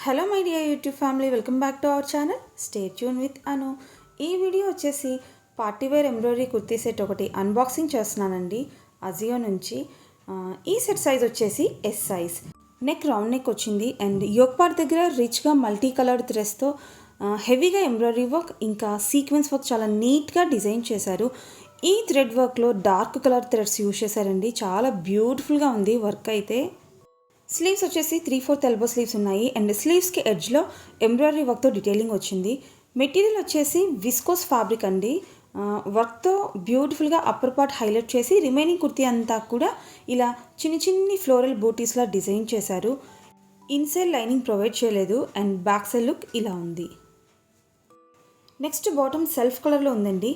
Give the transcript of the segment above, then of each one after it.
Hello my dear YouTube family, welcome back to our channel. Stay tune with Anu. ఈ video వచ్చేసి party wear embroidery kurti set ఒకటి unboxing చేస్తున్నానండి అజియో నుంచి. ఈ సెట్ సైజ్ వచ్చేసి S size. Neck round neck వచ్చింది and yoke part దగ్గర రిచ్గా మల్టీ కలర్డ్ థ్రెడ్స్తో హెవీగా ఎంబ్రాయిడరీ వర్క్ ఇంకా సీక్వెన్స్ వర్క్ చాలా నీట్గా డిజైన్ చేశారు. ఈ థ్రెడ్ వర్క్లో డార్క్ కలర్ థ్రెడ్స్ యూజ్ చేశారండి. చాలా బ్యూటిఫుల్గా ఉంది వర్క్ అయితే. స్లీవ్స్ వచ్చేసి 3/4 ఎల్బో స్లీవ్స్ ఉన్నాయి అండ్ స్లీవ్స్కి ఎడ్జ్లో ఎంబ్రాయిడరీ వర్క్తో డీటెయిలింగ్ వచ్చింది. మెటీరియల్ వచ్చేసి విస్కోస్ ఫ్యాబ్రిక్ అండి. వర్క్తో బ్యూటిఫుల్గా అప్పర్ పార్ట్ హైలైట్ చేసి రిమైనింగ్ కుర్తీ అంతా కూడా ఇలా చిన్ని ఫ్లోరల్ బూటీస్లా డిజైన్ చేశారు. ఇన్సైడ్ లైనింగ్ ప్రొవైడ్ చేయలేదు అండ్ బ్యాక్ సైడ్ లుక్ ఇలా ఉంది. నెక్స్ట్ బాటమ్ సెల్ఫ్ కలర్లో ఉందండి.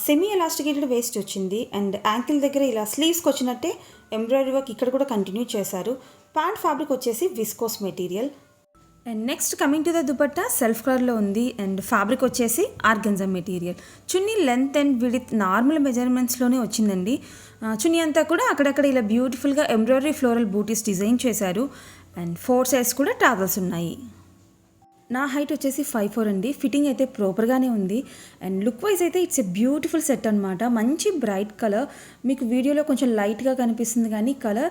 సెమీ ఎలాస్టికేటెడ్ వేస్ట్ వచ్చింది అండ్ యాంకిల్ దగ్గర ఇలా స్లీవ్స్కి వచ్చినట్టే ఎంబ్రాయిడరీ వర్క్ ఇక్కడ కూడా కంటిన్యూ చేశారు. ప్యాంట్ ఫ్యాబ్రిక్ వచ్చేసి viscose material. And next coming to the dupatta self కలర్లో ఉంది అండ్ ఫ్యాబ్రిక్ వచ్చేసి organza material. Chunni length and width normal మెజర్మెంట్స్లోనే వచ్చిందండి. చున్నీ అంతా కూడా అక్కడక్కడ ఇలా బ్యూటిఫుల్గా ఎంబ్రాయిడరీ ఫ్లోరల్ బూటీస్ డిజైన్ చేశారు అండ్ 4 సైడ్స్ కూడా టాజల్స్ ఉన్నాయి. నా హైట్ వచ్చేసి 5'4" అండి. ఫిట్టింగ్ అయితే ప్రాపర్గానే ఉంది అండ్ లుక్ వైజ్ అయితే ఇట్స్ ఎ బ్యూటిఫుల్ సెట్ అనమాట. మంచి బ్రైట్ కలర్. మీకు వీడియోలో కొంచెం లైట్గా కనిపిస్తుంది కానీ కలర్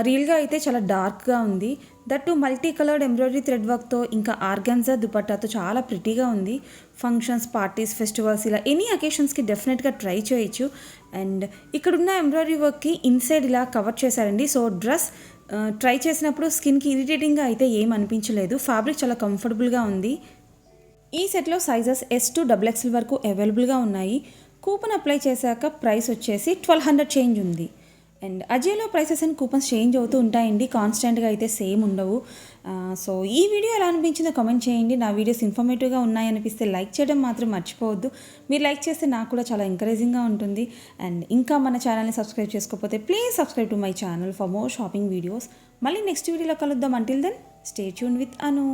రియల్గా అయితే చాలా డార్క్గా ఉంది. That multi coloured embroidery thread వర్క్తో ఇంకా ఆర్గాన్జా దుపట్టాతో చాలా ప్రిటీగా ఉంది. ఫంక్షన్స్, పార్టీస్, ఫెస్టివల్స్ ఇలా ఎనీ అకేషన్స్కి డెఫినెట్గా ట్రై చేయొచ్చు. అండ్ ఇక్కడున్న ఎంబ్రాయిడరీ వర్క్కి ఇన్సైడ్ ఇలా కవర్ చేశారండి. సో డ్రెస్ ట్రై చేసినప్పుడు స్కిన్కి ఇరిటేటింగ్గా అయితే ఏం అనిపించలేదు. ఫ్యాబ్రిక్ చాలా కంఫర్టబుల్గా ఉంది. ఈ సెట్లో సైజెస్ S to XXL వరకు అవైలబుల్గా ఉన్నాయి. కూపన్ అప్లై చేశాక ప్రైస్ వచ్చేసి 1200 చేంజ్ ఉంది. అండ్ అజియోలో ప్రైసెస్ అండ్ కూపన్స్ చేంజ్ అవుతూ ఉంటాయండి, కాన్స్టెంట్గా అయితే సేమ్ ఉండవు. సో ఈ వీడియో ఎలా అనిపించిందో కామెంట్ చేయండి. నా వీడియోస్ ఇన్ఫర్మేటివ్గా ఉన్నాయనిపిస్తే లైక్ చేయడం మాత్రం మర్చిపోవద్దు. మీరు లైక్ చేస్తే నాకు కూడా చాలా ఎంకరేజింగ్గా ఉంటుంది. అండ్ ఇంకా మన ఛానల్ని సబ్స్క్రైబ్ చేసుకోకపోతే please subscribe to my channel for more shopping videos. మళ్ళీ నెక్స్ట్ వీడియోలో కలుద్దాం. Until then stay tune with Anu.